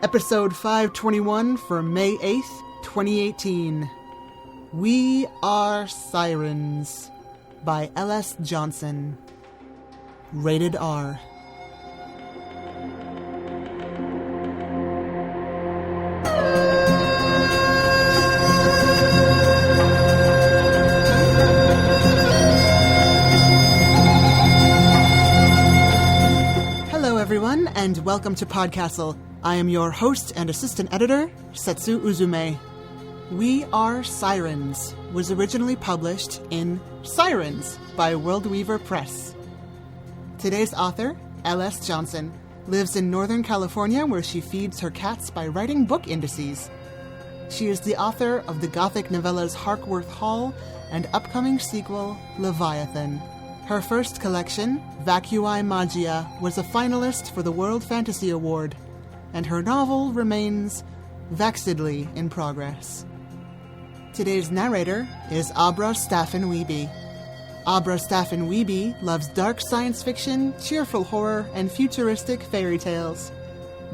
Episode 521 for May 8th, 2018. We Are Sirens by L.S. Johnson. Rated R. Hello everyone, and welcome to PodCastle. I am your host and assistant editor, Setsu Uzume. We Are Sirens was originally published in Sirens by Worldweaver Press. Today's author, L.S. Johnson, lives in Northern California where she feeds her cats by writing book indices. She is the author of the gothic novellas Harkworth Hall and upcoming sequel, Leviathan. Her first collection, Vacui Magia, was a finalist for the World Fantasy Award, and her novel remains vexedly in progress. Today's narrator is Abra Staffin-Wiebe. Abra Staffin-Wiebe loves dark science fiction, cheerful horror, and futuristic fairy tales.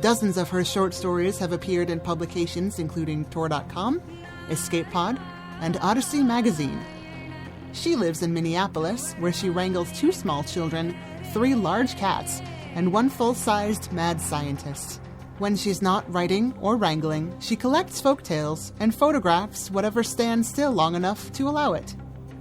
Dozens of her short stories have appeared in publications including Tor.com, Escape Pod, and Odyssey Magazine. She lives in Minneapolis, where she wrangles 2 small children, 3 large cats, and 1 full-sized mad scientist. When she's not writing or wrangling, she collects folktales and photographs whatever stands still long enough to allow it.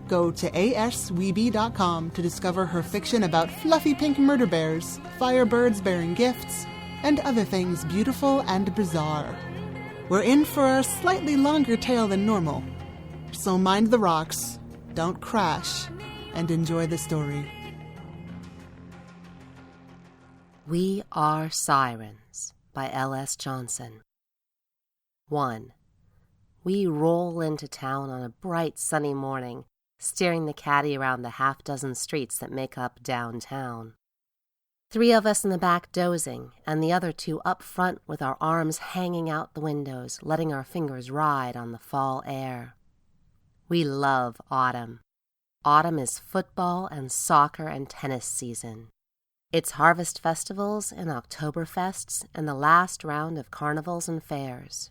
Go to asweeby.com to discover her fiction about fluffy pink murder bears, firebirds bearing gifts, and other things beautiful and bizarre. We're in for a slightly longer tale than normal, so mind the rocks, don't crash, and enjoy the story. We Are Sirens by L.S. Johnson. 1. We roll into town on a bright sunny morning, steering the caddy around the half-dozen streets that make up downtown. 3 of us in the back dozing, and the other 2 up front with our arms hanging out the windows, letting our fingers ride on the fall air. We love autumn. Autumn is football and soccer and tennis season. It's harvest festivals and Oktoberfests and the last round of carnivals and fairs.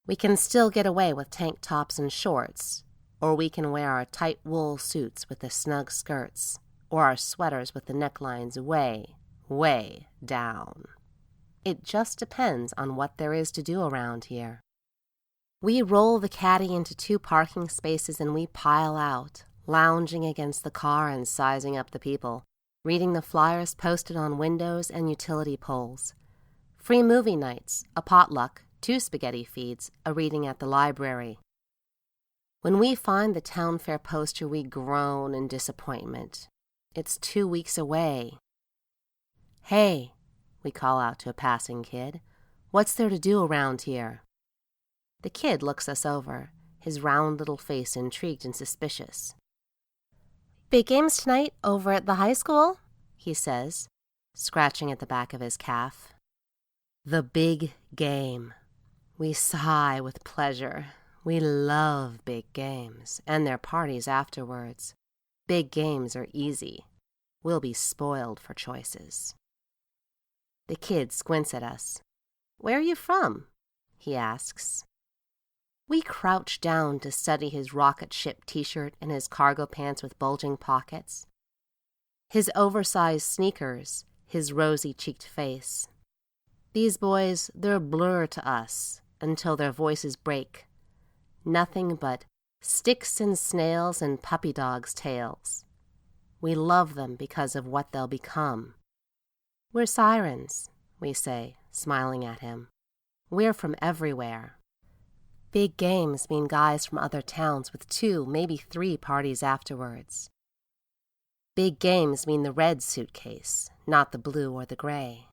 We can still get away with tank tops and shorts, or we can wear our tight wool suits with the snug skirts, or our sweaters with the necklines way, way down. It just depends on what there is to do around here. We roll the caddy into 2 parking spaces and we pile out, lounging against the car and sizing up the people, reading the flyers posted on windows and utility poles. Free movie nights, a potluck, 2 spaghetti feeds, a reading at the library. When we find the town fair poster, we groan in disappointment. It's 2 weeks away. Hey, we call out to a passing kid, what's there to do around here? The kid looks us over, his round little face intrigued and suspicious. Big games tonight over at the high school, he says, scratching at the back of his calf. The big game. We sigh with pleasure. We love big games, and their parties afterwards. Big games are easy. We'll be spoiled for choices. The kid squints at us. Where are you from? He asks. We crouch down to study his rocket ship t-shirt and his cargo pants with bulging pockets, his oversized sneakers, his rosy-cheeked face. These boys, they're a blur to us until their voices break. Nothing but sticks and snails and puppy dogs' tails. We love them because of what they'll become. We're sirens, we say, smiling at him. We're from everywhere. Big games mean guys from other towns with 2, maybe 3 parties afterwards. Big games mean the red suitcase, not the blue or the gray.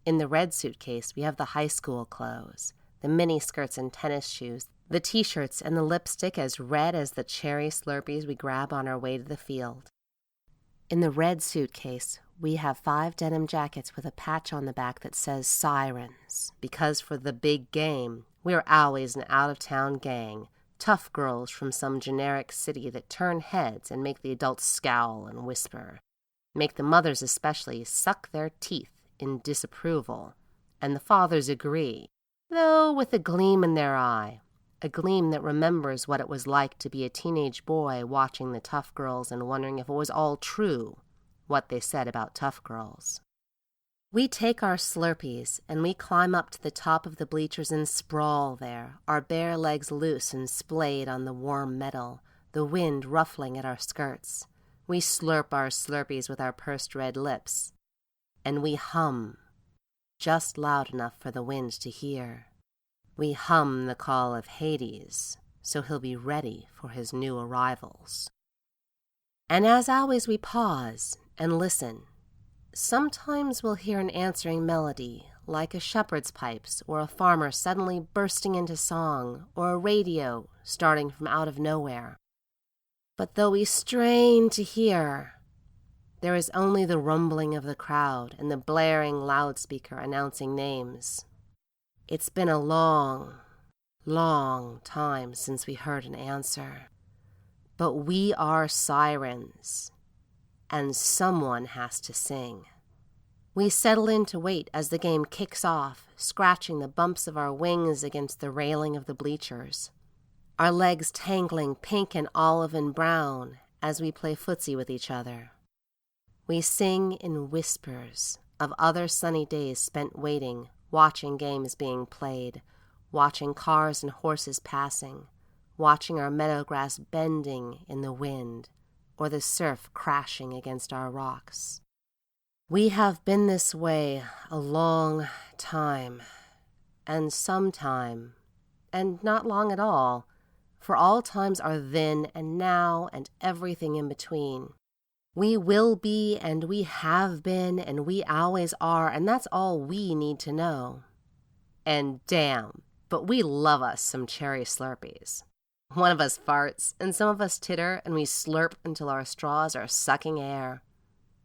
In the red suitcase, we have the high school clothes, the mini skirts and tennis shoes, the t-shirts and the lipstick as red as the cherry Slurpees we grab on our way to the field. In the red suitcase, we have 5 denim jackets with a patch on the back that says Sirens, because for the big game, we're always an out-of-town gang, tough girls from some generic city that turn heads and make the adults scowl and whisper, make the mothers especially suck their teeth in disapproval, and the fathers agree, though with a gleam in their eye, a gleam that remembers what it was like to be a teenage boy watching the tough girls and wondering if it was all true, what they said about tough girls. We take our Slurpees and we climb up to the top of the bleachers and sprawl there, our bare legs loose and splayed on the warm metal, the wind ruffling at our skirts. We slurp our Slurpees with our pursed red lips, and we hum, just loud enough for the wind to hear. We hum the call of Hades, so he'll be ready for his new arrivals. And as always we pause and listen. Sometimes we'll hear an answering melody, like a shepherd's pipes or a farmer suddenly bursting into song or a radio starting from out of nowhere. But though we strain to hear, there is only the rumbling of the crowd and the blaring loudspeaker announcing names. It's been a long, long time since we heard an answer. But we are sirens, and someone has to sing. We settle in to wait as the game kicks off, scratching the bumps of our wings against the railing of the bleachers, our legs tangling pink and olive and brown as we play footsie with each other. We sing in whispers of other sunny days spent waiting, watching games being played, watching cars and horses passing, watching our meadow grass bending in the wind, or the surf crashing against our rocks. We have been this way a long time, and some time, and not long at all, for all times are then and now and everything in between. We will be, and we have been, and we always are, and that's all we need to know. And damn, but we love us some cherry Slurpees. One of us farts, and some of us titter, and we slurp until our straws are sucking air.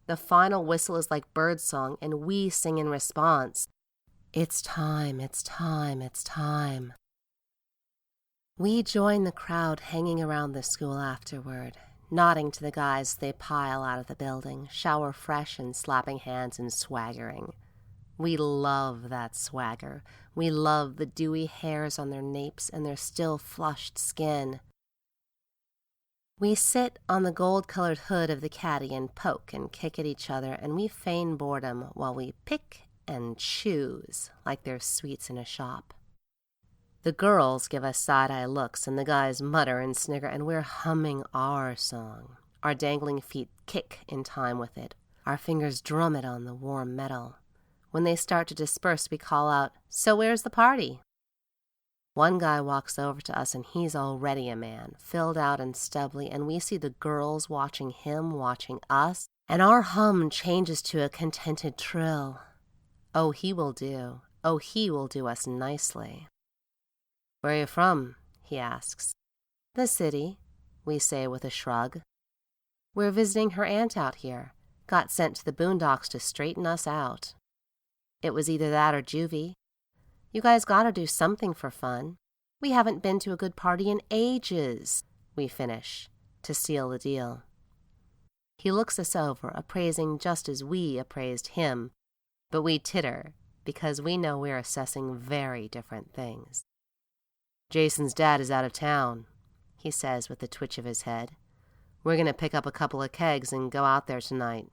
The final whistle is like birdsong, and we sing in response. It's time, it's time, it's time. We join the crowd hanging around the school afterward, nodding to the guys as they pile out of the building, shower fresh and slapping hands and swaggering. We love that swagger. We love the dewy hairs on their napes and their still flushed skin. We sit on the gold-colored hood of the caddy and poke and kick at each other, and we feign boredom while we pick and choose like they're sweets in a shop. The girls give us side-eye looks, and the guys mutter and snigger, and we're humming our song. Our dangling feet kick in time with it. Our fingers drum it on the warm metal. When they start to disperse, we call out, "So where's the party?" One guy walks over to us, and he's already a man, filled out and stubbly, and we see the girls watching him, watching us, and our hum changes to a contented trill. Oh, he will do. Oh, he will do us nicely. "Where are you from?" he asks. "The city," we say with a shrug. "We're visiting her aunt out here. Got sent to the boondocks to straighten us out." It was either that or juvie. "You guys gotta do something for fun. We haven't been to a good party in ages," we finish, to seal the deal. He looks us over, appraising just as we appraised him, but we titter because we know we're assessing very different things. "Jason's dad is out of town," he says with a twitch of his head. "We're going to pick up a couple of kegs and go out there tonight."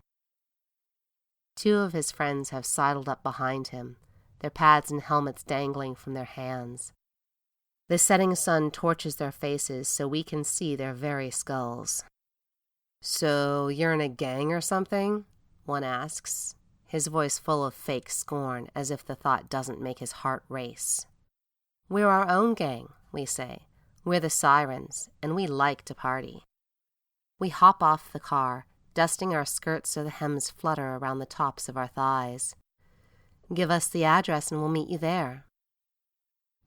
Two of his friends have sidled up behind him, their pads and helmets dangling from their hands. The setting sun torches their faces so we can see their very skulls. "So you're in a gang or something?" one asks, his voice full of fake scorn, as if the thought doesn't make his heart race. "We're our own gang," we say. "We're the Sirens, and we like to party." We hop off the car, dusting our skirts so the hems flutter around the tops of our thighs. "Give us the address and we'll meet you there."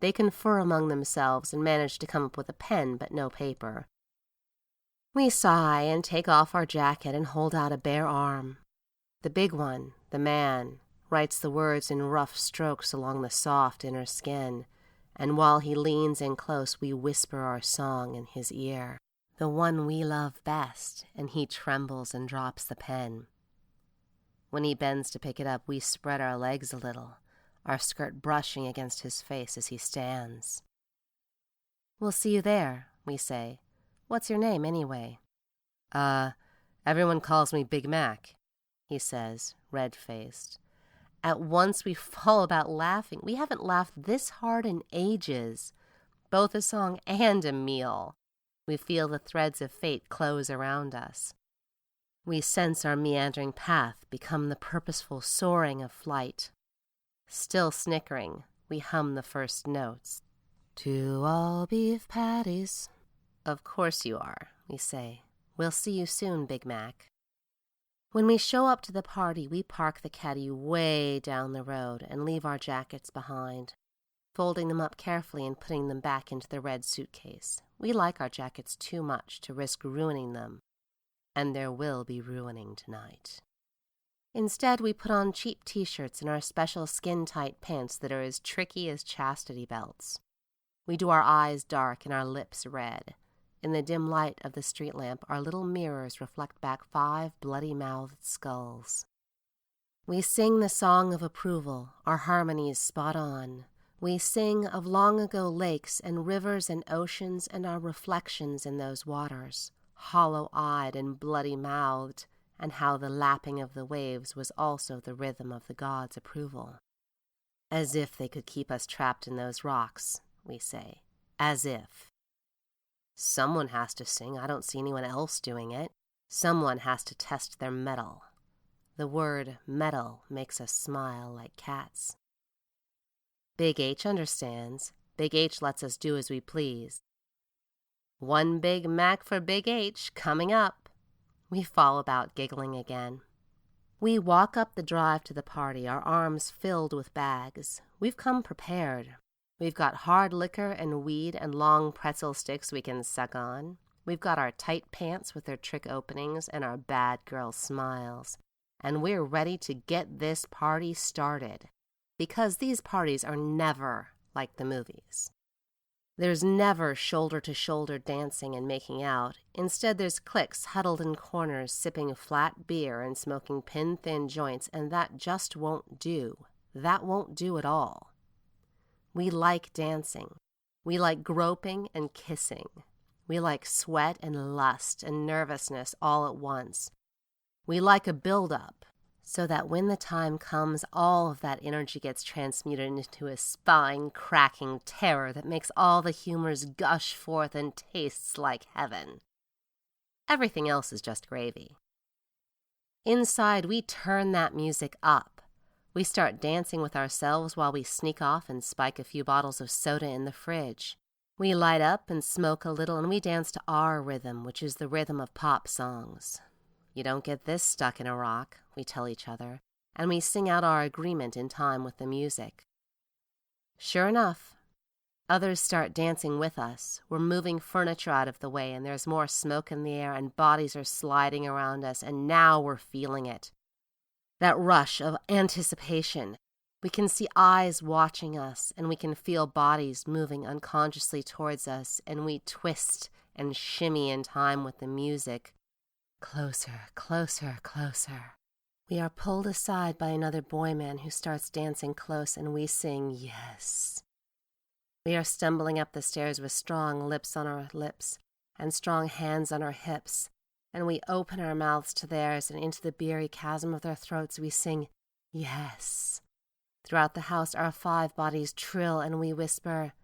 They confer among themselves and manage to come up with a pen but no paper. We sigh and take off our jacket and hold out a bare arm. The big one, the man, writes the words in rough strokes along the soft inner skin, and while he leans in close, we whisper our song in his ear, the one we love best, and he trembles and drops the pen. When he bends to pick it up, we spread our legs a little, our skirt brushing against his face as he stands. "We'll see you there," we say. "What's your name, anyway?" Everyone calls me Big Mac," he says, red-faced. At once we fall about laughing. We haven't laughed this hard in ages. Both a song and a meal. We feel the threads of fate close around us. We sense our meandering path become the purposeful soaring of flight. Still snickering, we hum the first notes. "To all beef patties." "Of course you are," we say. "We'll see you soon, Big Mac." When we show up to the party, we park the caddy way down the road and leave our jackets behind, folding them up carefully and putting them back into the red suitcase. We like our jackets too much to risk ruining them, and there will be ruining tonight. Instead, we put on cheap t-shirts and our special skin-tight pants that are as tricky as chastity belts. We do our eyes dark and our lips red. In the dim light of the street lamp, our little mirrors reflect back 5 bloody-mouthed skulls. We sing the song of approval, our harmonies spot on. We sing of long-ago lakes and rivers and oceans and our reflections in those waters, hollow-eyed and bloody-mouthed, and how the lapping of the waves was also the rhythm of the gods' approval. "As if they could keep us trapped in those rocks," we say. "As if." Someone has to sing. I don't see anyone else doing it. Someone has to test their mettle. The word metal makes us smile like cats. Big H understands. Big H lets us do as we please. "One Big Mac for Big H, coming up." We fall about giggling again. We walk up the drive to the party, our arms filled with bags. We've come prepared. We've got hard liquor and weed and long pretzel sticks we can suck on. We've got our tight pants with their trick openings and our bad girl smiles. And we're ready to get this party started. Because these parties are never like the movies. There's never shoulder-to-shoulder dancing and making out. Instead, there's cliques huddled in corners, sipping flat beer and smoking pin-thin joints, and that just won't do. That won't do at all. We like dancing. We like groping and kissing. We like sweat and lust and nervousness all at once. We like a build-up, so that when the time comes, all of that energy gets transmuted into a spine-cracking terror that makes all the humors gush forth and tastes like heaven. Everything else is just gravy. Inside, we turn that music up. We start dancing with ourselves while we sneak off and spike a few bottles of soda in the fridge. We light up and smoke a little, and we dance to our rhythm, which is the rhythm of pop songs. "You don't get this stuck in a rock," we tell each other, and we sing out our agreement in time with the music. Sure enough, others start dancing with us. We're moving furniture out of the way, and there's more smoke in the air, and bodies are sliding around us, and now we're feeling it. That rush of anticipation. We can see eyes watching us, and we can feel bodies moving unconsciously towards us, and we twist and shimmy in time with the music. Closer, closer, closer. We are pulled aside by another boy man who starts dancing close, and we sing, "Yes." We are stumbling up the stairs with strong lips on our lips and strong hands on our hips, and we open our mouths to theirs, and into the beery chasm of their throats we sing, "Yes." Throughout the house our 5 bodies trill, and we whisper,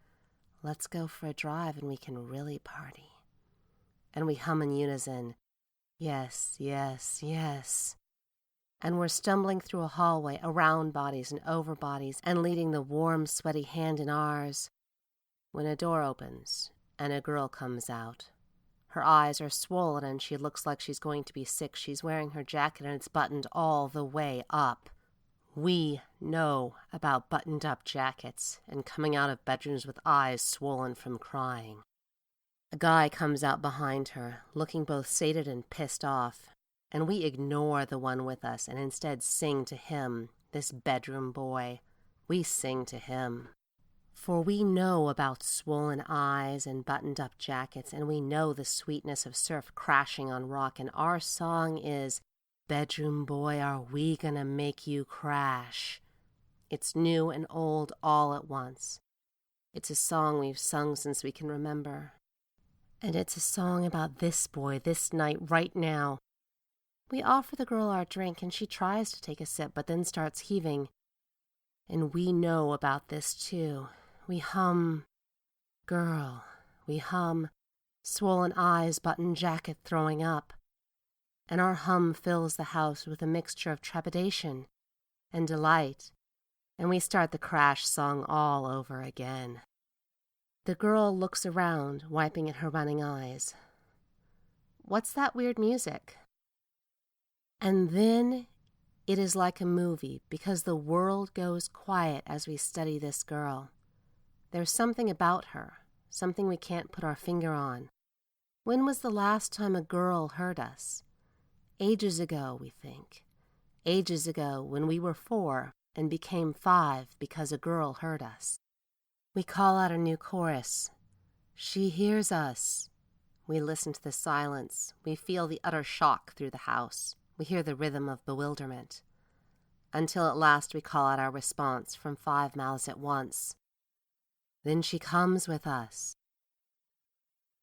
"Let's go for a drive and we can really party." And we hum in unison, "Yes, yes, yes." And we're stumbling through a hallway, around bodies and over bodies, and leading the warm, sweaty hand in ours, when a door opens and a girl comes out. Her eyes are swollen and she looks like she's going to be sick. She's wearing her jacket and it's buttoned all the way up. We know about buttoned-up jackets and coming out of bedrooms with eyes swollen from crying. A guy comes out behind her, looking both sated and pissed off, and we ignore the one with us and instead sing to him, this bedroom boy. We sing to him. For we know about swollen eyes and buttoned-up jackets, and we know the sweetness of surf crashing on rock, and our song is, "Bedroom boy, are we gonna make you crash?" It's new and old all at once. It's a song we've sung since we can remember. And it's a song about this boy, this night, right now. We offer the girl our drink, and she tries to take a sip, but then starts heaving. And we know about this, too. We hum, girl. We hum, swollen eyes, button jacket throwing up. And our hum fills the house with a mixture of trepidation and delight. And we start the crash song all over again. The girl looks around, wiping at her running eyes. What's that weird music? And then it is like a movie, because the world goes quiet as we study this girl. There's something about her, something we can't put our finger on. When was the last time a girl heard us? Ages ago, we think. Ages ago, when we were 4 and became 5 because a girl heard us. We call out a new chorus. She hears us. We listen to the silence. We feel the utter shock through the house. We hear the rhythm of bewilderment. Until at last we call out our response from 5 mouths at once. Then she comes with us.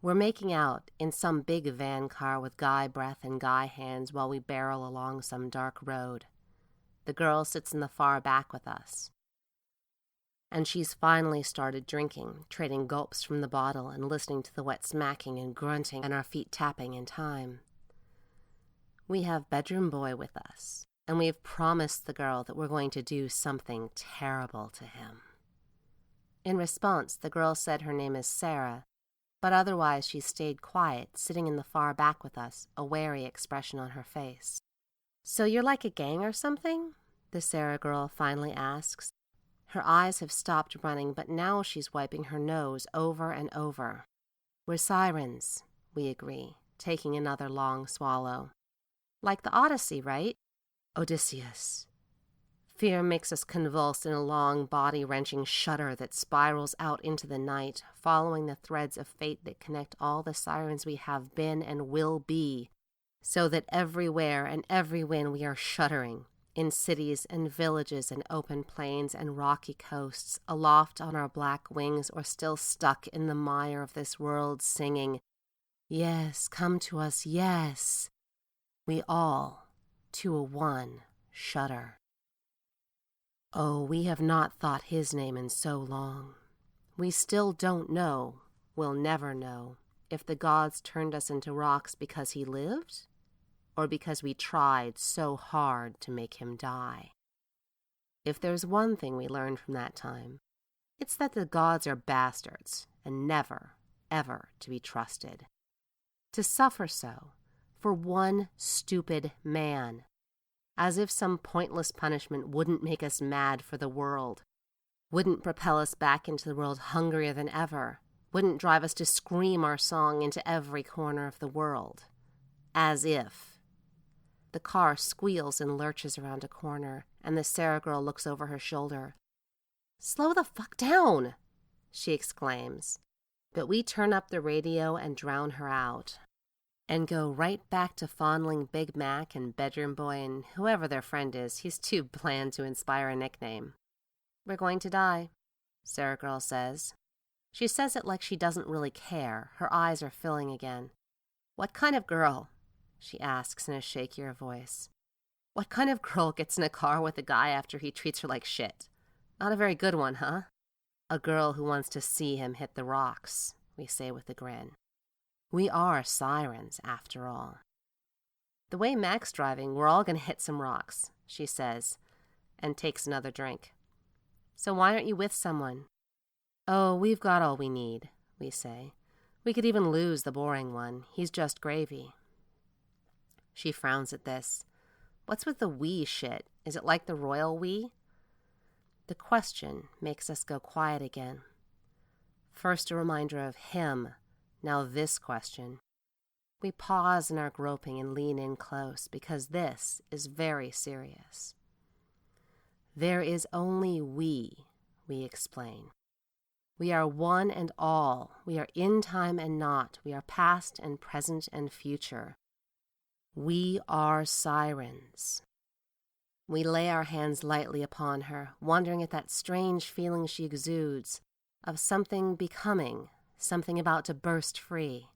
We're making out in some big van car with guy breath and guy hands while we barrel along some dark road. The girl sits in the far back with us. And she's finally started drinking, trading gulps from the bottle and listening to the wet smacking and grunting and our feet tapping in time. We have bedroom boy with us, and we've promised the girl that we're going to do something terrible to him. In response, the girl said her name is Sarah, but otherwise she stayed quiet, sitting in the far back with us, a wary expression on her face. So you're like a gang or something? The Sarah girl finally asks. Her eyes have stopped running, but now she's wiping her nose over and over. We're sirens, we agree, taking another long swallow. Like the Odyssey, right? Odysseus. Fear makes us convulse in a long, body-wrenching shudder that spirals out into the night, following the threads of fate that connect all the sirens we have been and will be, so that everywhere and everywhen we are shuddering, in cities and villages and open plains and rocky coasts, aloft on our black wings or still stuck in the mire of this world singing, "Yes, come to us, yes." We all, to a one, shudder. Oh, we have not thought his name in so long. We still don't know, will never know, if the gods turned us into rocks because he lived, or because we tried so hard to make him die. If there's one thing we learned from that time, it's that the gods are bastards and never, ever to be trusted. To suffer so, for one stupid man, as if some pointless punishment wouldn't make us mad for the world, wouldn't propel us back into the world hungrier than ever, wouldn't drive us to scream our song into every corner of the world. As if. The car squeals and lurches around a corner, and the Sarah girl looks over her shoulder. "Slow the fuck down," she exclaims. But we turn up the radio and drown her out, and go right back to fondling Big Mac and Bedroom Boy and whoever their friend is. He's too bland to inspire a nickname. "We're going to die," Sarah girl says. She says it like she doesn't really care. Her eyes are filling again. "What kind of girl?" she asks in a shakier voice. "What kind of girl gets in a car with a guy after he treats her like shit? Not a very good one, huh?" "A girl who wants to see him hit the rocks," we say with a grin. We are sirens, after all. "The way Mac's driving, we're all going to hit some rocks," she says, and takes another drink. "So why aren't you with someone?" "Oh, we've got all we need," we say. "We could even lose the boring one. He's just gravy." She frowns at this. "What's with the we shit? Is it like the royal we?" The question makes us go quiet again. First a reminder of him, now this question. We pause in our groping and lean in close, because this is very serious. There is only we explain. We are one and all. We are in time and not. We are past and present and future. We are sirens. We lay our hands lightly upon her, wondering at that strange feeling she exudes, of something becoming, something about to burst free.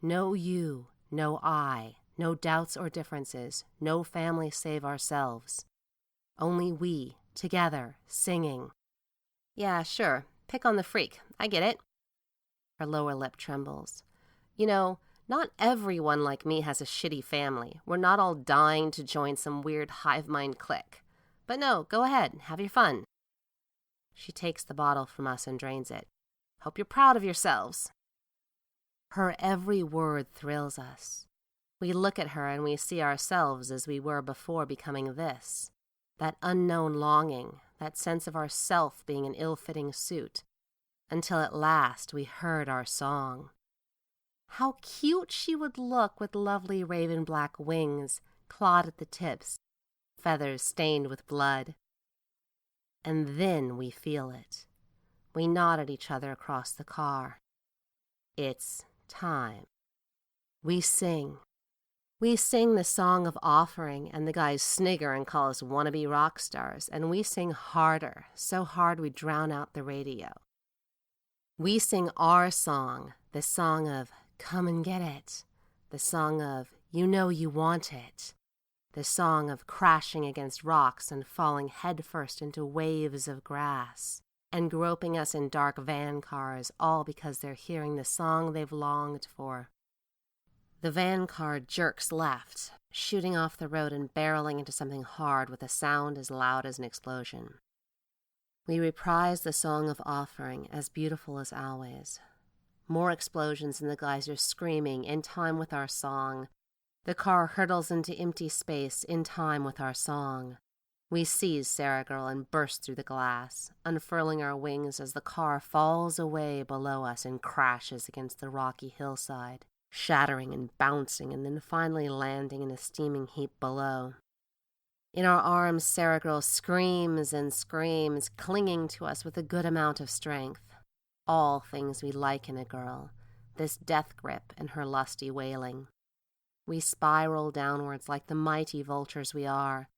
No you, no I, no doubts or differences, no family save ourselves. Only we, together, singing. Yeah, sure, pick on the freak, I get it. Her lower lip trembles. You know, not everyone like me has a shitty family. We're not all dying to join some weird hive mind clique. But no, go ahead, have your fun. She takes the bottle from us and drains it. Hope you're proud of yourselves. Her every word thrills us. We look at her and we see ourselves as we were before becoming this. That unknown longing, that sense of ourself being an ill-fitting suit. Until at last we heard our song. How cute she would look with lovely raven black wings, clawed at the tips, feathers stained with blood. And then we feel it. We nod at each other across the car. It's time. We sing. We sing the song of offering, and the guys snigger and call us wannabe rock stars, and we sing harder, so hard we drown out the radio. We sing our song, the song of come and get it, the song of you know you want it, the song of crashing against rocks and falling headfirst into waves of grass, and groping us in dark van cars, all because they're hearing the song they've longed for. The van car jerks left, shooting off the road and barreling into something hard with a sound as loud as an explosion. We reprise the song of offering, as beautiful as always. More explosions and the guys are screaming, in time with our song. The car hurtles into empty space, in time with our song. We seize Sarah Girl and burst through the glass, unfurling our wings as the car falls away below us and crashes against the rocky hillside, shattering and bouncing and then finally landing in a steaming heap below. In our arms, Sarah Girl screams and screams, clinging to us with a good amount of strength. All things we like in a girl, this death grip and her lusty wailing. We spiral downwards like the mighty vultures we are,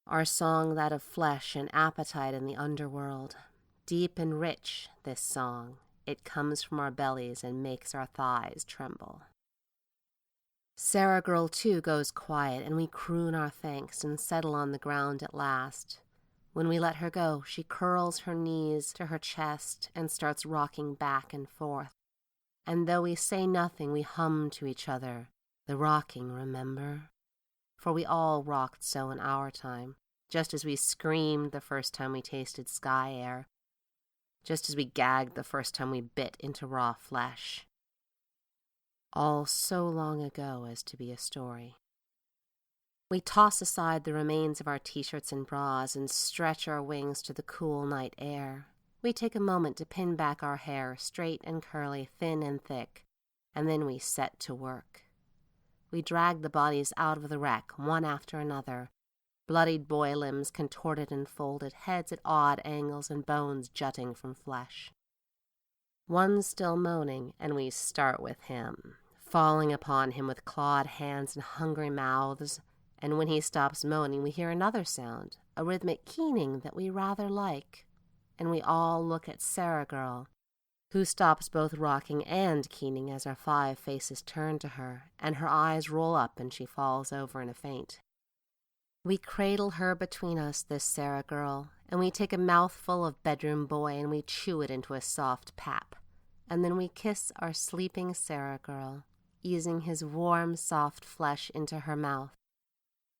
our song that of flesh and appetite in the underworld. Deep and rich, this song. It comes from our bellies and makes our thighs tremble. Sarah Girl, too, goes quiet, and we croon our thanks and settle on the ground at last. When we let her go, she curls her knees to her chest and starts rocking back and forth. And though we say nothing, we hum to each other, the rocking, remember? For we all rocked so in our time, just as we screamed the first time we tasted sky air, just as we gagged the first time we bit into raw flesh. All so long ago as to be a story. We toss aside the remains of our t-shirts and bras and stretch our wings to the cool night air. We take a moment to pin back our hair, straight and curly, thin and thick, and then we set to work. We drag the bodies out of the wreck, one after another, bloodied boy limbs contorted and folded, heads at odd angles and bones jutting from flesh. One still moaning, and we start with him, falling upon him with clawed hands and hungry mouths, and when he stops moaning, we hear another sound, a rhythmic keening that we rather like, and we all look at Sarah Girl, who stops both rocking and keening as our 5 faces turn to her, and her eyes roll up and she falls over in a faint. We cradle her between us, this Sarah Girl, and we take a mouthful of bedroom boy and we chew it into a soft pap, and then we kiss our sleeping Sarah Girl, easing his warm, soft flesh into her mouth,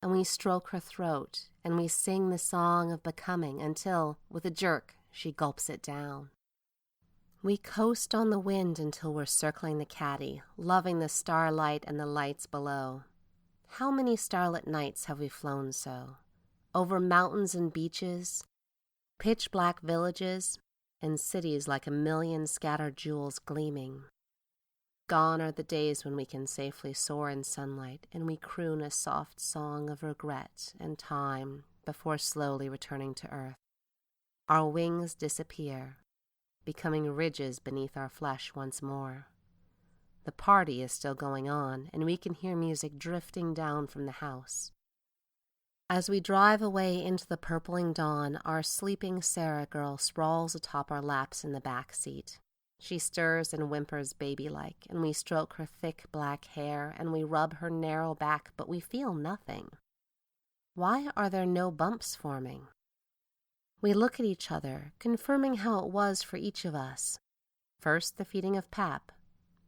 and we stroke her throat, and we sing the song of becoming until, with a jerk, she gulps it down. We coast on the wind until we're circling the caddy, loving the starlight and the lights below. How many starlit nights have we flown so? Over mountains and beaches, pitch-black villages, and cities like a million scattered jewels gleaming. Gone are the days when we can safely soar in sunlight, and we croon a soft song of regret and time before slowly returning to earth. Our wings disappear, becoming ridges beneath our flesh once more. The party is still going on, and we can hear music drifting down from the house. As we drive away into the purpling dawn, our sleeping Sarah girl sprawls atop our laps in the back seat. She stirs and whimpers baby-like, and we stroke her thick black hair, and we rub her narrow back, but we feel nothing. Why are there no bumps forming? We look at each other, confirming how it was for each of us. First the feeding of Pap,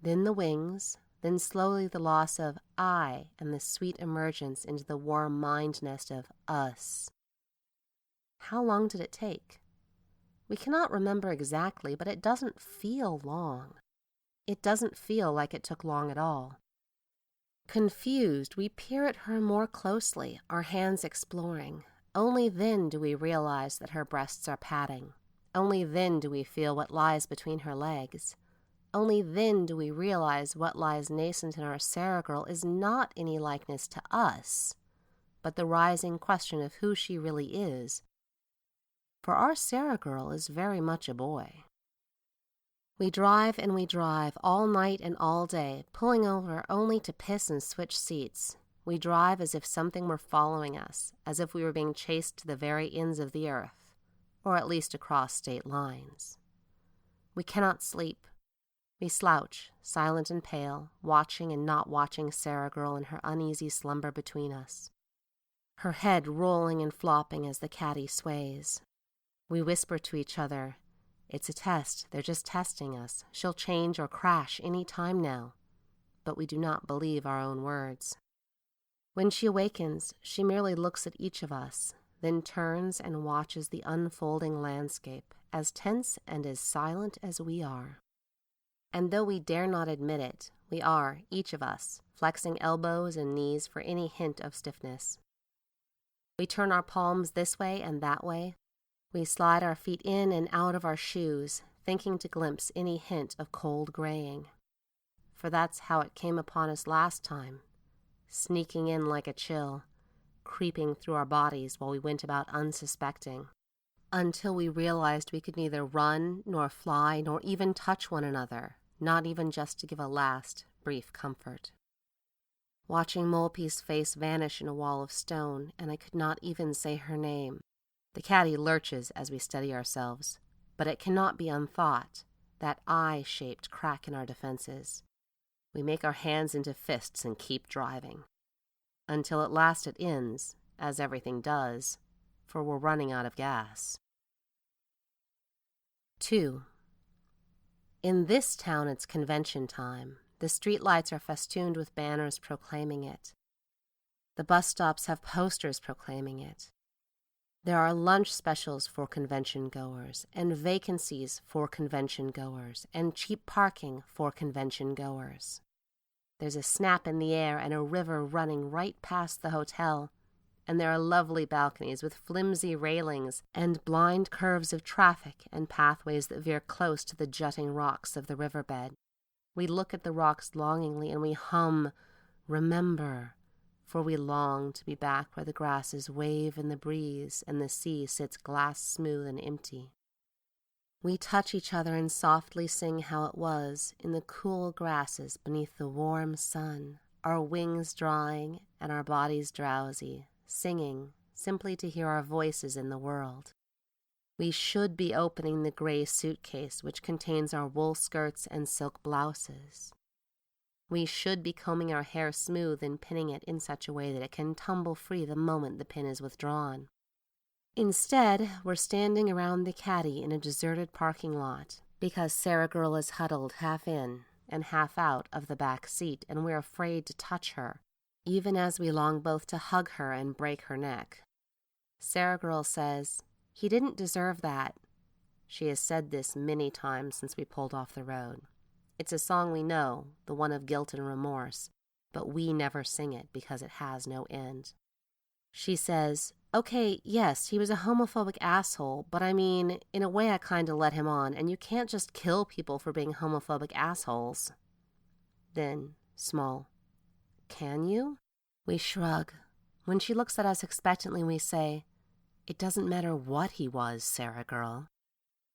then the wings, then slowly the loss of I and the sweet emergence into the warm mind nest of us. How long did it take? We cannot remember exactly, but it doesn't feel long. It doesn't feel like it took long at all. Confused, we peer at her more closely, our hands exploring. Only then do we realize that her breasts are padding. Only then do we feel what lies between her legs. Only then do we realize what lies nascent in our Sarah girl is not any likeness to us, but the rising question of who she really is. For our Sarah girl is very much a boy. We drive and we drive all night and all day, pulling over only to piss and switch seats. We drive as if something were following us, as if we were being chased to the very ends of the earth, or at least across state lines. We cannot sleep. We slouch, silent and pale, watching and not watching Sarah girl in her uneasy slumber between us, her head rolling and flopping as the caddy sways. We whisper to each other, "It's a test, they're just testing us. She'll change or crash any time now." But we do not believe our own words. When she awakens, she merely looks at each of us, then turns and watches the unfolding landscape, as tense and as silent as we are. And though we dare not admit it, we are, each of us, flexing elbows and knees for any hint of stiffness. We turn our palms this way and that way. We slide our feet in and out of our shoes, thinking to glimpse any hint of cold graying. For that's how it came upon us last time, sneaking in like a chill, creeping through our bodies while we went about unsuspecting, until we realized we could neither run nor fly nor even touch one another, not even just to give a last, brief comfort. Watching Molpe's face vanish in a wall of stone, and I could not even say her name. The caddy lurches as we steady ourselves, but it cannot be unthought, that eye-shaped crack in our defenses. We make our hands into fists and keep driving, until at last it ends, as everything does, for we're running out of gas. 2. In this town it's convention time. The streetlights are festooned with banners proclaiming it. The bus stops have posters proclaiming it. There are lunch specials for convention goers, and vacancies for convention goers, and cheap parking for convention goers. There's a snap in the air and a river running right past the hotel, and there are lovely balconies with flimsy railings and blind curves of traffic and pathways that veer close to the jutting rocks of the riverbed. We look at the rocks longingly and we hum, "Remember," for we long to be back where the grasses wave in the breeze and the sea sits glass smooth and empty. We touch each other and softly sing how it was in the cool grasses beneath the warm sun, our wings drawing and our bodies drowsy, singing simply to hear our voices in the world. We should be opening the gray suitcase which contains our wool skirts and silk blouses. We should be combing our hair smooth and pinning it in such a way that it can tumble free the moment the pin is withdrawn. Instead, we're standing around the caddy in a deserted parking lot because Sarah girl is huddled half in and half out of the back seat, and we're afraid to touch her, even as we long both to hug her and break her neck. Sarah girl says, "He didn't deserve that." She has said this many times since we pulled off the road. It's a song we know, the one of guilt and remorse, but we never sing it because it has no end. She says, "Okay, yes, he was a homophobic asshole, but I mean, in a way I kinda let him on, and you can't just kill people for being homophobic assholes." Then, small, "Can you?" We shrug. When she looks at us expectantly, we say, "It doesn't matter what he was, Sarah girl."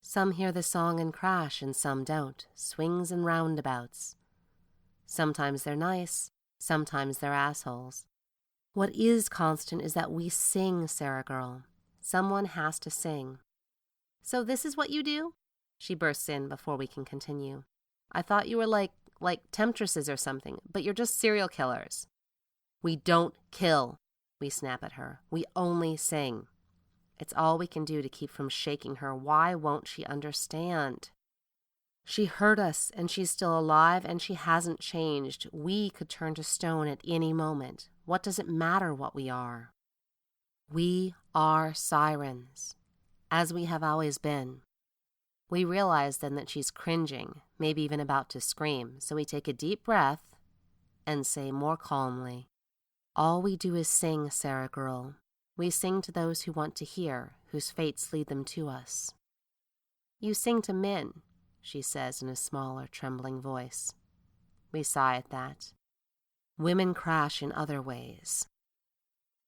Some hear the song and crash, and some don't, swings and roundabouts. Sometimes they're nice, sometimes they're assholes. What is constant is that we sing, Sarah girl. Someone has to sing. So this is what you do? She bursts in before we can continue. I thought you were like temptresses or something, but you're just serial killers. We don't kill, we snap at her. We only sing. It's all we can do to keep from shaking her. Why won't she understand? She hurt us, and she's still alive, and she hasn't changed. We could turn to stone at any moment. What does it matter what we are? We are sirens, as we have always been. We realize then that she's cringing, maybe even about to scream, so we take a deep breath and say more calmly, all we do is sing, Sarah girl. We sing to those who want to hear, whose fates lead them to us. You sing to men, she says in a smaller, trembling voice. We sigh at that. Women crash in other ways.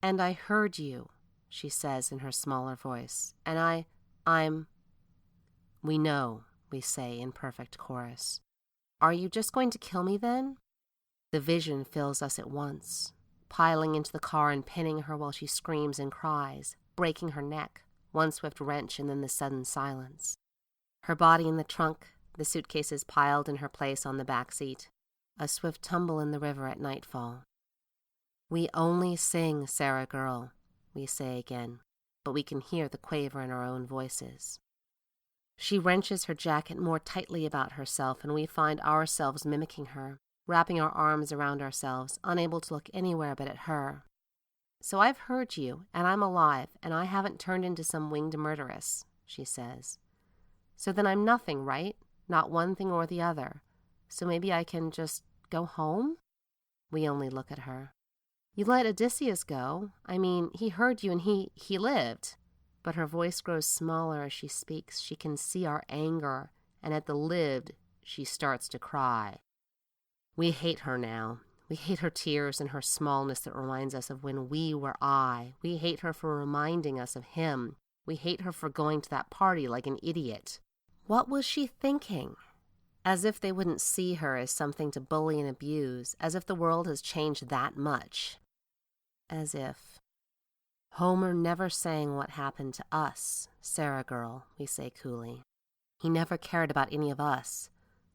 And I heard you, she says in her smaller voice, and I'm... We know, we say in perfect chorus. Are you just going to kill me then? The vision fills us at once, piling into the car and pinning her while she screams and cries, breaking her neck, one swift wrench and then the sudden silence. Her body in the trunk, the suitcases piled in her place on the back seat, a swift tumble in the river at nightfall. We only sing, Sarah girl, we say again, but we can hear the quaver in our own voices. She wrenches her jacket more tightly about herself, and we find ourselves mimicking her, wrapping our arms around ourselves, unable to look anywhere but at her. So I've heard you, and I'm alive, and I haven't turned into some winged murderess, she says. So then I'm nothing, right? Not one thing or the other. So maybe I can just go home? We only look at her. You let Odysseus go. I mean, he heard you and he lived. But her voice grows smaller as she speaks. She can see our anger, and at the lived, she starts to cry. We hate her now. We hate her tears and her smallness that reminds us of when we were I. We hate her for reminding us of him. We hate her for going to that party like an idiot. What was she thinking? As if they wouldn't see her as something to bully and abuse, as if the world has changed that much. As if. Homer never sang what happened to us, Sarah girl, we say coolly. He never cared about any of us.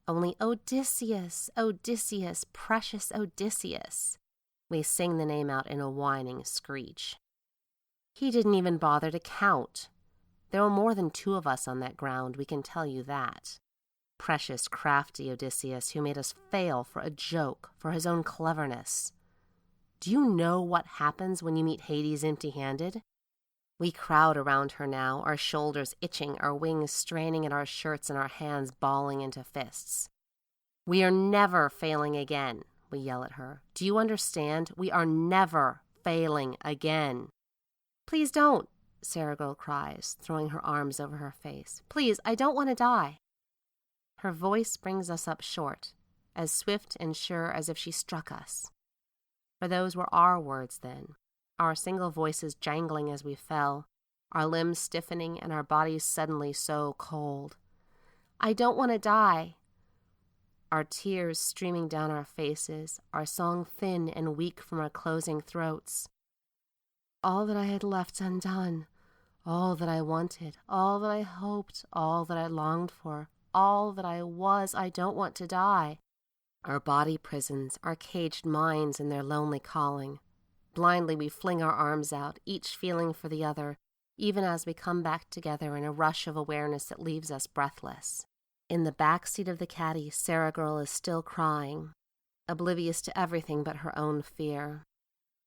Only Odysseus, Odysseus, precious Odysseus. We sing the name out in a whining screech. He didn't even bother to count. There were more than 2 of us on that ground, we can tell you that. Precious, crafty Odysseus, who made us fail for a joke, for his own cleverness. Do you know what happens when you meet Hades empty-handed? We crowd around her now, our shoulders itching, our wings straining at our shirts and our hands balling into fists. We are never failing again, we yell at her. Do you understand? We are never failing again. Please don't, Sarah girl cries, throwing her arms over her face. Please, I don't want to die. Her voice brings us up short, as swift and sure as if she struck us. For those were our words then, our single voices jangling as we fell, our limbs stiffening and our bodies suddenly so cold. I don't want to die. Our tears streaming down our faces, our song thin and weak from our closing throats. All that I had left undone, all that I wanted, all that I hoped, all that I longed for, all that I was, I don't want to die. Our body prisons, our caged minds in their lonely calling. Blindly we fling our arms out, each feeling for the other, even as we come back together in a rush of awareness that leaves us breathless. In the back seat of the caddy, Sarah girl is still crying, oblivious to everything but her own fear.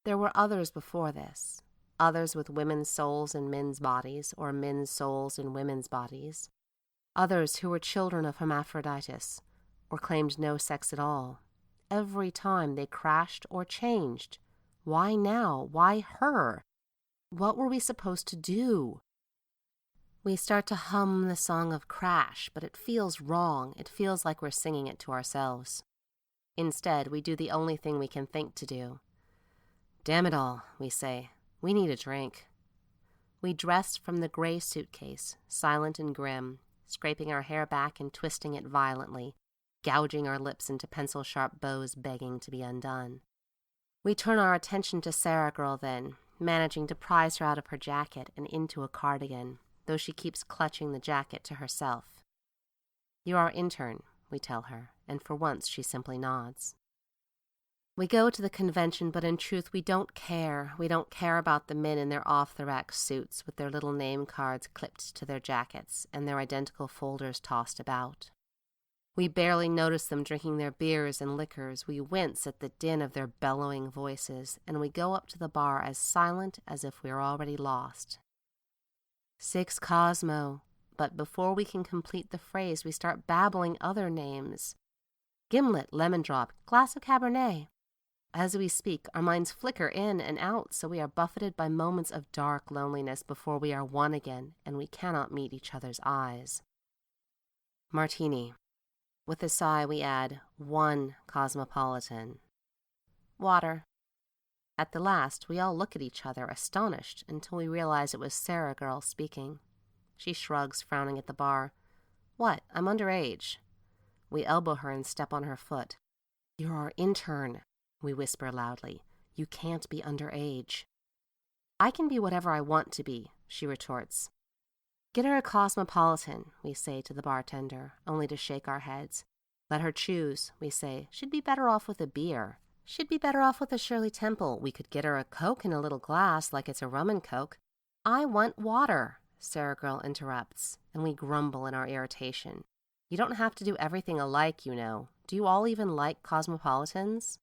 There were others before this, others with women's souls in men's bodies, or men's souls in women's bodies, others who were children of Hermaphroditus, or claimed no sex at all. Every time they crashed or changed. Why now? Why her? What were we supposed to do? We start to hum the song of Crash, but it feels wrong. It feels like we're singing it to ourselves. Instead, we do the only thing we can think to do. Damn it all, we say. We need a drink. We dressed from the gray suitcase, silent and grim, scraping our hair back and twisting it violently, gouging our lips into pencil-sharp bows begging to be undone. We turn our attention to Sarah Girl then, managing to prise her out of her jacket and into a cardigan, though she keeps clutching the jacket to herself. "You're our intern," we tell her, and for once she simply nods. We go to the convention, but in truth we don't care. We don't care about the men in their off-the-rack suits with their little name cards clipped to their jackets and their identical folders tossed about. We barely notice them drinking their beers and liquors. We wince at the din of their bellowing voices, and we go up to the bar as silent as if we are already lost. "6 Cosmo," but before we can complete the phrase, we start babbling other names. "Gimlet, lemon drop, glass of Cabernet." As we speak, our minds flicker in and out, so we are buffeted by moments of dark loneliness before we are one again, and we cannot meet each other's eyes. "Martini." With a sigh, we add, "1 Cosmopolitan." "Water." At the last, we all look at each other, astonished, until we realize it was Sarah Girl speaking. She shrugs, frowning at the bar. "What? I'm underage." We elbow her and step on her foot. "You're our intern," we whisper loudly. "You can't be underage." "I can be whatever I want to be," she retorts. "Get her a Cosmopolitan," we say to the bartender, only to shake our heads. "Let her choose," we say. "She'd be better off with a beer. She'd be better off with a Shirley Temple. We could get her a Coke in a little glass like it's a rum and Coke." "I want water," Sarah Girl interrupts, and we grumble in our irritation. "You don't have to do everything alike, you know. Do you all even like Cosmopolitans?"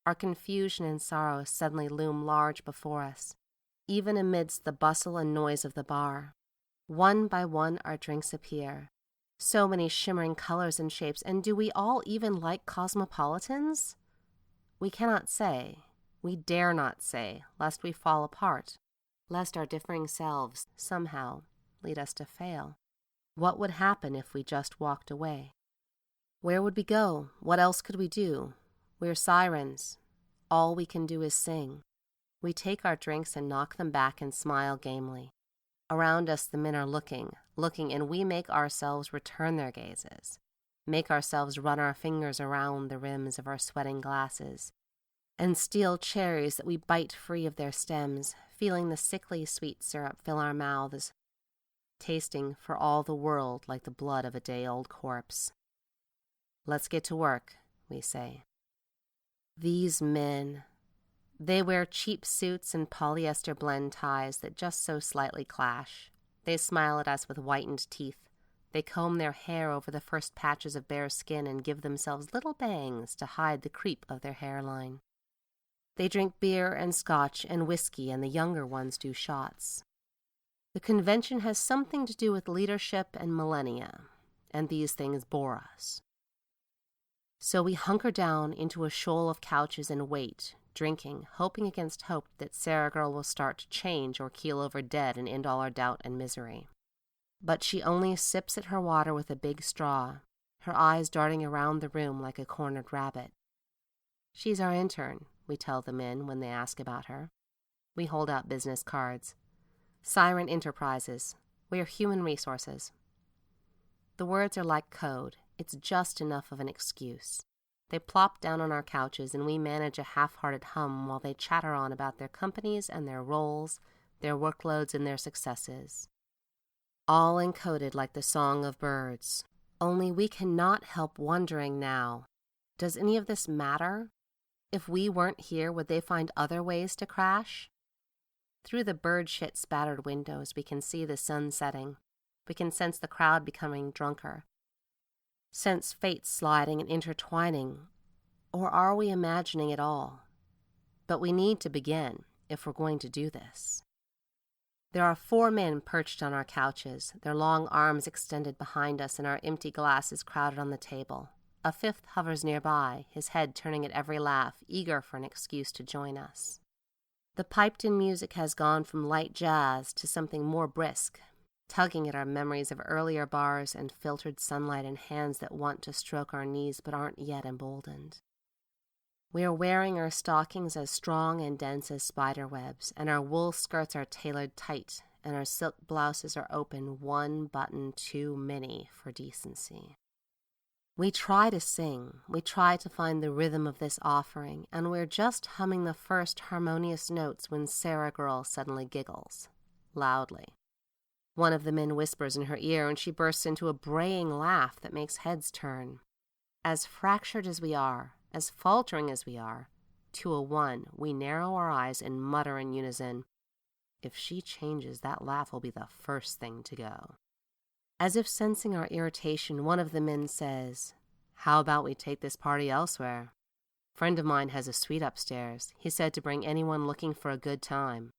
Our confusion and sorrow suddenly loom large before us, even amidst the bustle and noise of the bar. One by one our drinks appear. So many shimmering colors and shapes, and do we all even like Cosmopolitans? We cannot say, we dare not say, lest we fall apart, lest our differing selves, somehow, lead us to fail. What would happen if we just walked away? Where would we go? What else could we do? We're sirens. All we can do is sing. We take our drinks and knock them back and smile gamely. Around us the men are looking, and we make ourselves return their gazes, make ourselves run our fingers around the rims of our sweating glasses, and steal cherries that we bite free of their stems, feeling the sickly sweet syrup fill our mouths, tasting for all the world like the blood of a day-old corpse. "Let's get to work," we say. These men, they wear cheap suits and polyester blend ties that just so slightly clash. They smile at us with whitened teeth. They comb their hair over the first patches of bare skin and give themselves little bangs to hide the creep of their hairline. They drink beer and scotch and whiskey, and the younger ones do shots. The convention has something to do with leadership and millennia, and these things bore us. So we hunker down into a shoal of couches and wait, drinking, hoping against hope that Sarah Girl will start to change or keel over dead and end all our doubt and misery. But she only sips at her water with a big straw, her eyes darting around the room like a cornered rabbit. "She's our intern," we tell the men when they ask about her. We hold out business cards. "Siren Enterprises. We are human resources." The words are like code. It's just enough of an excuse. They plop down on our couches, and we manage a half-hearted hum while they chatter on about their companies and their roles, their workloads and their successes. All encoded like the song of birds. Only we cannot help wondering now, does any of this matter? If we weren't here, would they find other ways to crash? Through the bird-shit spattered windows, we can see the sun setting. We can sense the crowd becoming drunker. Sense fate sliding and intertwining. Or are we imagining it all? But we need to begin if we're going to do this. There are 4 men perched on our couches, their long arms extended behind us and our empty glasses crowded on the table. A 5th hovers nearby, his head turning at every laugh, eager for an excuse to join us. The piped-in music has gone from light jazz to something more brisk, tugging at our memories of earlier bars and filtered sunlight and hands that want to stroke our knees but aren't yet emboldened. We are wearing our stockings as strong and dense as spider webs, and our wool skirts are tailored tight, and our silk blouses are open 1 button too many for decency. We try to sing, we try to find the rhythm of this offering, and we're just humming the first harmonious notes when Sarah Girl suddenly giggles, loudly. One of the men whispers in her ear, and she bursts into a braying laugh that makes heads turn. As fractured as we are, as faltering as we are, 201, we narrow our eyes and mutter in unison, "If she changes, that laugh will be the first thing to go." As if sensing our irritation, one of the men says, "How about we take this party elsewhere? Friend of mine has a suite upstairs. He said to bring anyone looking for a good time."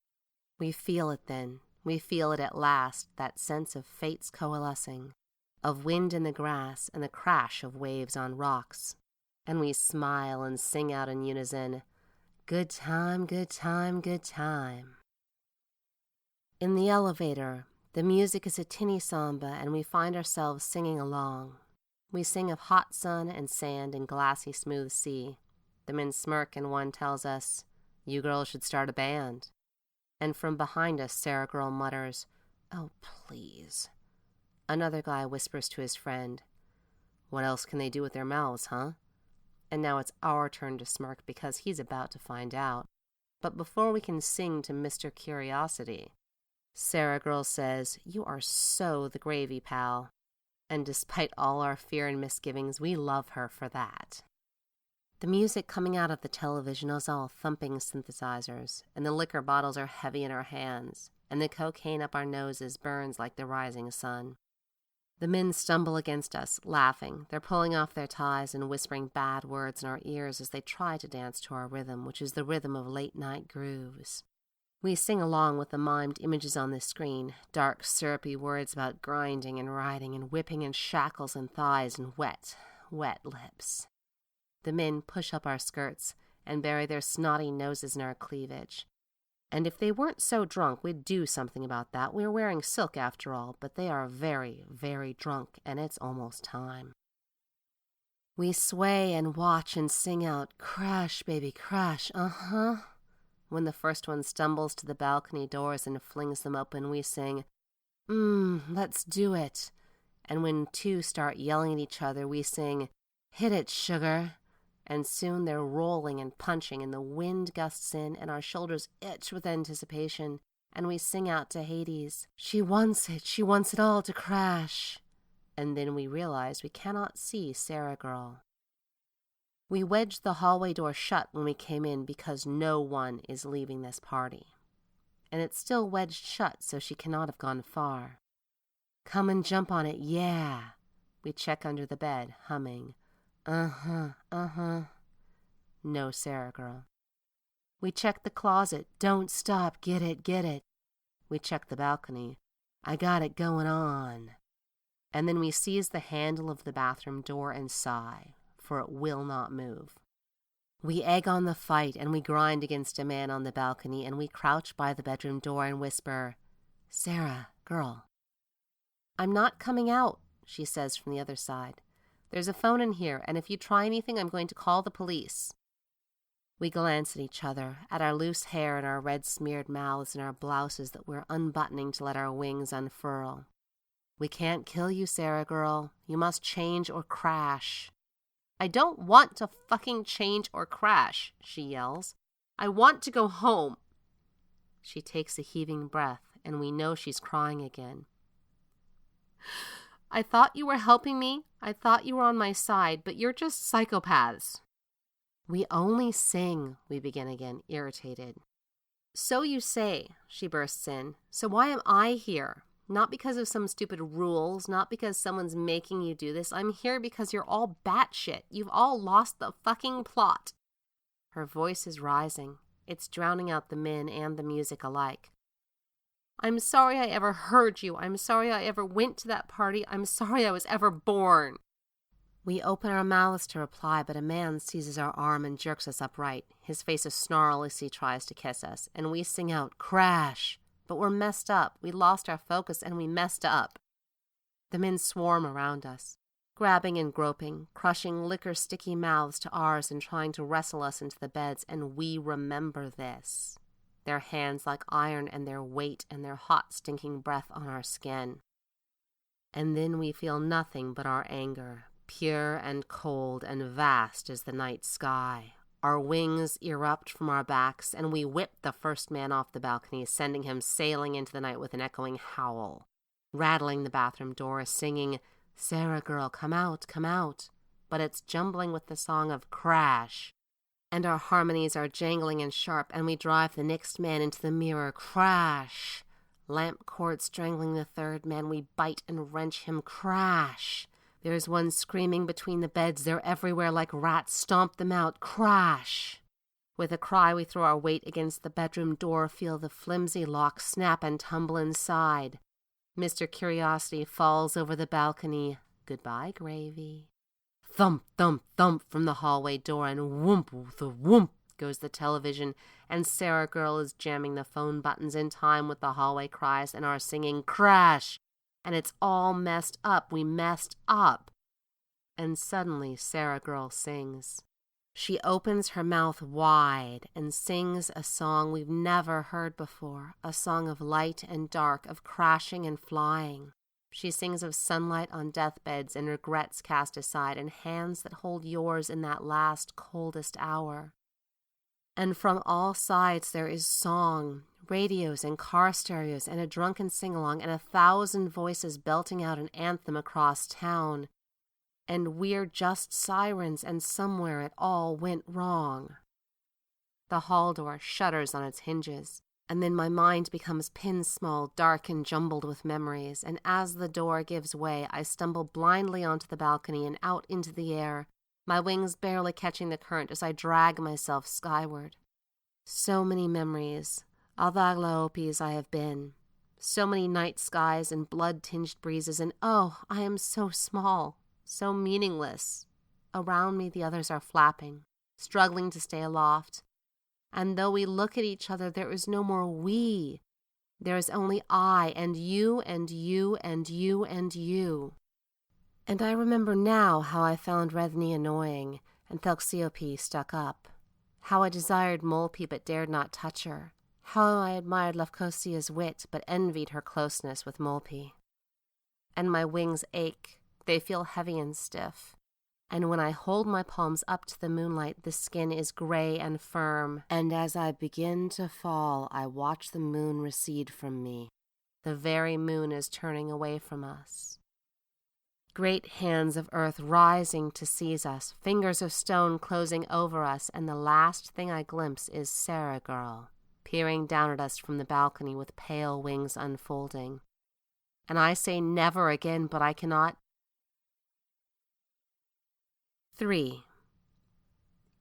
We feel it then. We feel it at last, that sense of fates coalescing, of wind in the grass and the crash of waves on rocks. And we smile and sing out in unison, "Good time, good time, good time." In the elevator, the music is a tinny samba, and we find ourselves singing along. We sing of hot sun and sand and glassy smooth sea. The men smirk, and one tells us, "You girls should start a band." And from behind us, Sarah Girl mutters, "Oh, please." Another guy whispers to his friend, "What else can they do with their mouths, huh?" And now it's our turn to smirk because he's about to find out. But before we can sing to Mr. Curiosity, Sarah Girl says, "You are so the gravy, pal." And despite all our fear and misgivings, we love her for that. The music coming out of the television is all thumping synthesizers, and the liquor bottles are heavy in our hands, and the cocaine up our noses burns like the rising sun. The men stumble against us, laughing. They're pulling off their ties and whispering bad words in our ears as they try to dance to our rhythm, which is the rhythm of late-night grooves. We sing along with the mimed images on the screen, dark, syrupy words about grinding and riding and whipping and shackles and thighs and wet, wet lips. The men push up our skirts and bury their snotty noses in our cleavage. And if they weren't so drunk, we'd do something about that. We're wearing silk after all, but they are very, very drunk, and it's almost time. We sway and watch and sing out, "Crash, baby, crash, uh-huh." When the first one stumbles to the balcony doors and flings them open, we sing, "Let's do it." And when two start yelling at each other, we sing, "Hit it, sugar." And soon they're rolling and punching, and the wind gusts in, and our shoulders itch with anticipation, and we sing out to Hades, she wants it all to crash." And then we realize we cannot see Sarah Girl. We wedged the hallway door shut when we came in because no one is leaving this party. And it's still wedged shut, so she cannot have gone far. "Come and jump on it, yeah." We check under the bed, humming, uh-huh. No Sarah Girl. We check the closet, "Don't stop, get it. We check the balcony, "I got it going on." And then we seize the handle of the bathroom door and sigh, for it will not move. We egg on the fight, and we grind against a man on the balcony, and we crouch by the bedroom door and whisper, "Sarah, girl." "I'm not coming out," she says from the other side. "There's a phone in here, and if you try anything, I'm going to call the police." We glance at each other, at our loose hair and our red-smeared mouths and our blouses that we're unbuttoning to let our wings unfurl. "We can't kill you, Sarah Girl. You must change or crash." "I don't want to fucking change or crash," she yells. "I want to go home." She takes a heaving breath, and we know she's crying again. "I thought you were helping me. I thought you were on my side, but you're just psychopaths." "We only sing," we begin again, irritated. "So you say," she bursts in. "So why am I here? Not because of some stupid rules, not because someone's making you do this. I'm here because you're all batshit. You've all lost the fucking plot." Her voice is rising. It's drowning out the men and the music alike. "I'm sorry I ever heard you. I'm sorry I ever went to that party. I'm sorry I was ever born." We open our mouths to reply, but a man seizes our arm and jerks us upright, his face a snarl as he tries to kiss us, and we sing out, "Crash!" But we're messed up. We lost our focus, and we messed up. The men swarm around us, grabbing and groping, crushing liquor-sticky mouths to ours and trying to wrestle us into the beds, and we remember this. Their hands like iron, and their weight and their hot, stinking breath on our skin. And then we feel nothing but our anger, pure and cold and vast as the night sky. Our wings erupt from our backs, and we whip the first man off the balcony, sending him sailing into the night with an echoing howl, rattling the bathroom door, singing, "Sarah girl, come out, come out." But it's jumbling with the song of crash, and our harmonies are jangling and sharp, and we drive the next man into the mirror, crash. Lamp cord strangling the third man, we bite and wrench him, crash. There's one screaming between the beds, they're everywhere like rats, stomp them out, crash. With a cry we throw our weight against the bedroom door, feel the flimsy lock snap and tumble inside. Mr. Curiosity falls over the balcony, goodbye gravy. Thump, thump, thump from the hallway door, and whoomp, the whoomp goes the television, and Sarah girl is jamming the phone buttons in time with the hallway cries and our singing crash. And it's all messed up. We messed up. And suddenly Sarah girl sings. She opens her mouth wide and sings a song we've never heard before, a song of light and dark, of crashing and flying. She sings of sunlight on deathbeds and regrets cast aside, and hands that hold yours in that last coldest hour. And from all sides there is song, radios and car stereos and a drunken sing-along and 1,000 voices belting out an anthem across town. And we're just sirens, and somewhere it all went wrong. The hall door shudders on its hinges, and then my mind becomes pin-small, dark and jumbled with memories, and as the door gives way, I stumble blindly onto the balcony and out into the air, my wings barely catching the current as I drag myself skyward. So many memories, Adaglaopis I have been, so many night skies and blood-tinged breezes, and oh, I am so small, so meaningless. Around me the others are flapping, struggling to stay aloft, and though we look at each other, there is no more we. There is only I, and you, and you, and you, and you. And I remember now how I found Redhni annoying, and Thelxiope stuck up, how I desired Molpi but dared not touch her, how I admired Lefkosia's wit but envied her closeness with Molpi. And my wings ache, they feel heavy and stiff, and when I hold my palms up to the moonlight, the skin is gray and firm, and as I begin to fall, I watch the moon recede from me. The very moon is turning away from us. Great hands of earth rising to seize us, fingers of stone closing over us, and the last thing I glimpse is Sarah girl, peering down at us from the balcony with pale wings unfolding. And I say never again, but I cannot. 3.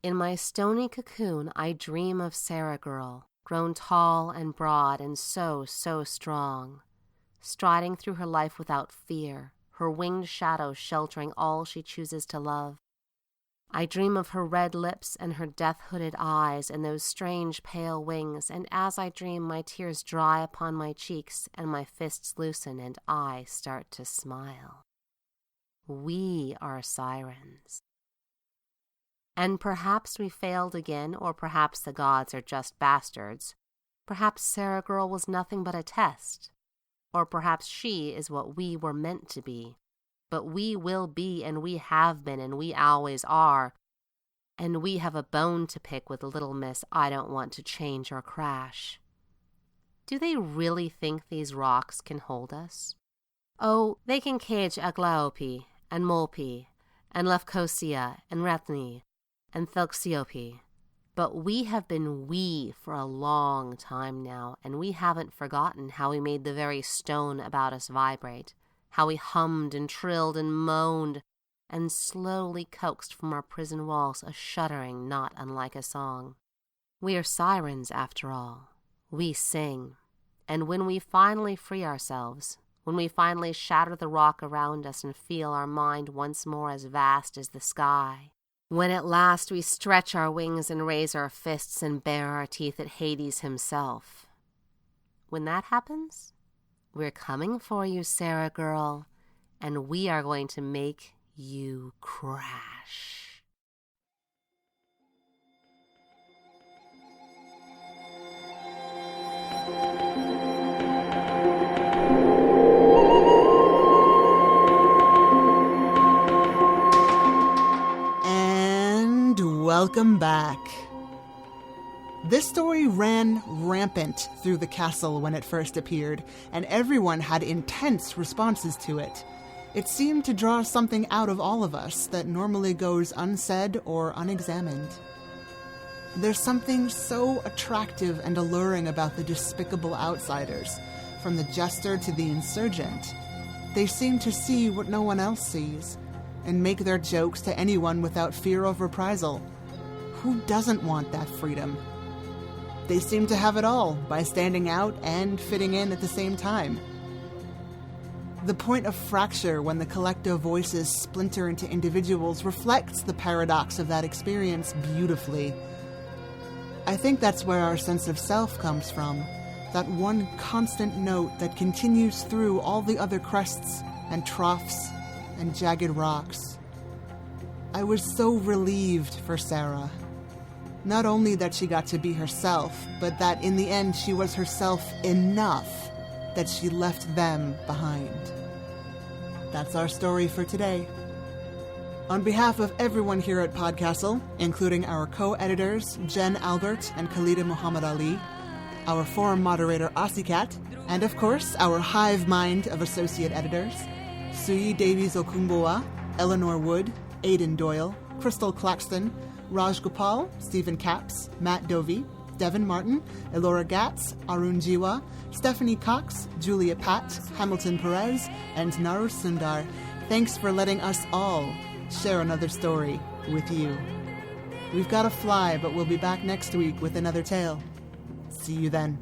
In my stony cocoon I dream of Sarah girl, grown tall and broad and so strong, striding through her life without fear, her winged shadow sheltering all she chooses to love. I dream of her red lips and her death-hooded eyes and those strange pale wings, and as I dream my tears dry upon my cheeks and my fists loosen and I start to smile. We are sirens. And perhaps we failed again, or perhaps the gods are just bastards. Perhaps Sarah girl was nothing but a test. Or perhaps she is what we were meant to be. But we will be, and we have been, and we always are. And we have a bone to pick with little Miss I don't want to change or crash. Do they really think these rocks can hold us? Oh, they can cage Aglaope, and Molpi, and Lefkosia, and Redhni, and Thelxiope. But we have been we for a long time now, and we haven't forgotten how we made the very stone about us vibrate, how we hummed and trilled and moaned, and slowly coaxed from our prison walls a shuddering not unlike a song. We are sirens, after all. We sing. And when we finally free ourselves, when we finally shatter the rock around us and feel our mind once more as vast as the sky, when at last we stretch our wings and raise our fists and bare our teeth at Hades himself. When that happens, we're coming for you, Sarah girl, and we are going to make you crash. Welcome back. This story ran rampant through the castle when it first appeared, and everyone had intense responses to it. It seemed to draw something out of all of us that normally goes unsaid or unexamined. There's something so attractive and alluring about the despicable outsiders, from the jester to the insurgent. They seem to see what no one else sees, and make their jokes to anyone without fear of reprisal. Who doesn't want that freedom? They seem to have it all by standing out and fitting in at the same time. The point of fracture when the collective voices splinter into individuals reflects the paradox of that experience beautifully. I think that's where our sense of self comes from, that one constant note that continues through all the other crests and troughs and jagged rocks. I was so relieved for Sarah. Not only that she got to be herself, but that in the end she was herself enough that she left them behind. That's our story for today. On behalf of everyone here at PodCastle, including our co-editors Jen Albert and Khalida Muhammad Ali, our forum moderator Asikat, and of course our hive mind of associate editors, Sui Davies Okumboa, Eleanor Wood, Aidan Doyle, Crystal Claxton, Raj Gopal, Stephen Capps, Matt Dovey, Devin Martin, Elora Gatz, Arun Jiwa, Stephanie Cox, Julia Pat, Hamilton Perez, and Naru Sundar. Thanks for letting us all share another story with you. We've got to fly, but we'll be back next week with another tale. See you then.